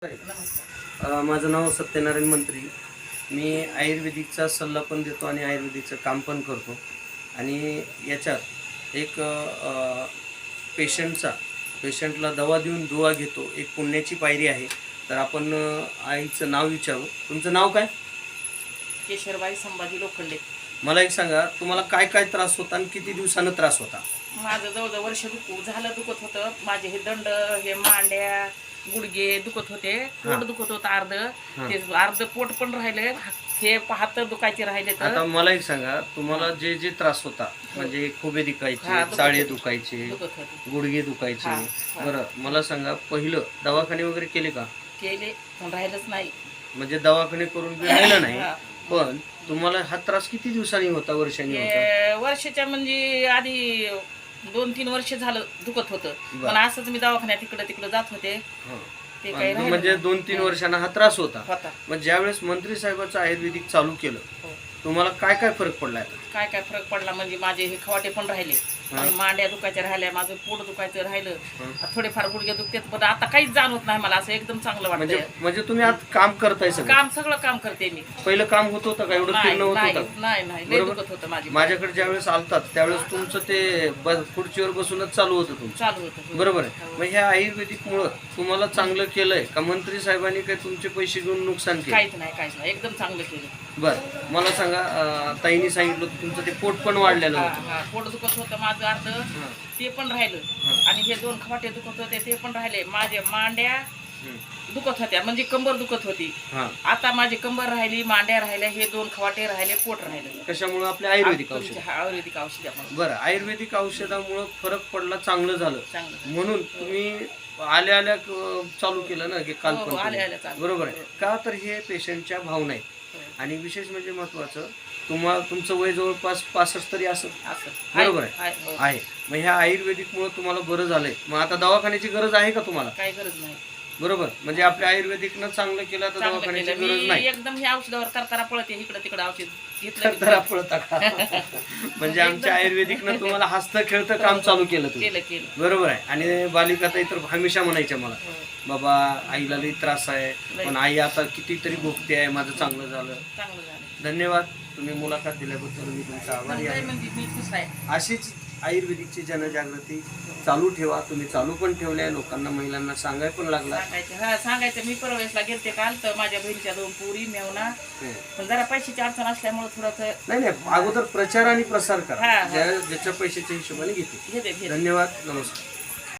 माझं नाव सत्यनारायण मंत्री. मी आयुर्वेदिकचा सल्ला पण देतो आणि आयुर्वेदिकचं काम पण करतो. आणि याच्यात एक पेशंटला दवा देऊन दुवा घेतो, एक पुण्याची पायरी आहे. तर आपण आईचं नाव विचारू. तुमचं नाव काय? केशरबाई संभाजी लोखंडे. मला एक सांगा, तुम्हाला काय काय त्रास होता आणि किती दिवसानं त्रास होता? माझं जवळजवळ वर्ष दुखत होतं. माझे हे दंड, हे मांड्या, गुडघे दुखत होते. पोट दुखत होतं अर्ध. ते अर्ध पोट पण राहिले, हे हात दुखायचे राहिले. आता मला एक सांगा, तुम्हाला जे जे त्रास होता, म्हणजे खोबे दुखायचे, चाळे दुखायचे, गुडघे दुखायचे, बरं मला सांगा, पहिलं दवाखाने वगैरे केले का? केले, पण राहिलंच नाही. म्हणजे दवाखाने करून राहिलं नाही. पण तुम्हाला हा त्रास किती दिवसांनी होता, वर्षांनी होता? वर्षाच्या म्हणजे आधी 2-3 वर्ष झालं दुखत होतं. पण असंच मी दवाखान्यात तिकडे तिकडे जात होते. ते काही म्हणजे 2-3 वर्षांना हा त्रास होता. मग ज्यावेळेस मंत्री साहेबांचं आयुर्वेदिक चालू केलं, तुम्हाला काय काय फरक पडला? काय काय फरक पडला म्हणजे माझे हे खवाटे पण राहिले, मांड्या दुखायच्या राहिल्या, माझं पोट दुखायचं राहिलं, थोडेफार गुडघे दुखतात, पण आता काहीच जाणवत नाही मला. असं एकदम चांगलं वाटतं. म्हणजे तुम्ही आता काम करताय? सगळं काम करते मी. पहिलं काम होत होतं का? एवढं फिरणं होत होतं? नाही, लय दुखत होतं माझ्याकडे ज्यावेळेस आलतात त्यावेळेस तुमचं ते खुर्चीवर बसूनच चालू होतं चालू होतं. बरोबर आहे. मग ह्या आयुर्वेदिक मुळे तुम्हाला चांगलं केलंय का मंत्री साहेबांनी काही तुमचे पैसे घेऊन नुकसान केलं? काहीच नाही, एकदम चांगलं केलं. बरं मला सांगा, ताईंनी सांगितलं तुमचं ते पोट पण वाढलेलं होतं. पोट दुखत होतं माझं अर्ध, ते पण राहिलं. आणि हे 2 खवाटे दुखत होते, ते पण राहिले. माझे मांड्या दुखत होत्या, म्हणजे कंबर दुखत होती. आता माझी कंबर राहिली, मांड्या राहिल्या, हे 2 खवाटे राहिले, पोट राहिलं. कशामुळे? आपल्या आयुर्वेदिक औषध. आयुर्वेदिक औषध. बरं, आयुर्वेदिक औषधामुळे फरक पडला, चांगलं झालं. म्हणून तुम्ही आल्या चालू केलं ना की काल पण? बरोबर आहे का? तर हे पेशंटच्या भावना आहेत. आणि विशेष म्हणजे महत्वाचं, तुमचं वय जवळपास 65 तरी असं बरोबर आहे. मग ह्या आयुर्वेदिकमुळे तुम्हाला बरं झालंय. मग आता दवाखान्याची गरज आहे का तुम्हाला? काही गरज नाही. बरोबर, म्हणजे आपल्या आयुर्वेदिकनं चांगलं केलं तर दवाखान्याची गरज नाही. एकदम ह्या औषधावर करताना पळते, इकडे तिकडे औषध घेतलं पळता का? म्हणजे आमच्या आयुर्वेदिकनं तुम्हाला हसतं खेळतं काम चालू केलं तुम्ही. बरोबर आहे. आणि बालिकाताई तर हमेशा म्हणायच्या मला, बाबा आईला लई त्रास आहे, पण आई आता कितीतरी भोगते आहे, माझं चांगलं झालं. धन्यवाद. तुम्ही मुलाखत दिल्याबद्दल मी तुमचा आभारी आहे. अशीच आयुर्वेदिकची जनजागृती चालू ठेवा. तुम्ही चालू पण ठेवल्या, लोकांना, महिलांना सांगायला पण लागला. सांगायचं. मी परवेशला गेलते काल, तर माझ्या बहिणीच्या 2 पोरी मेवना, पण जरा पैशाची अडचण असल्यामुळे थोडं नाही, अगोदर प्रचार आणि प्रसार करा, ज्याच्या पैशाच्या हिशोबाने घेते. धन्यवाद. नमस्कार.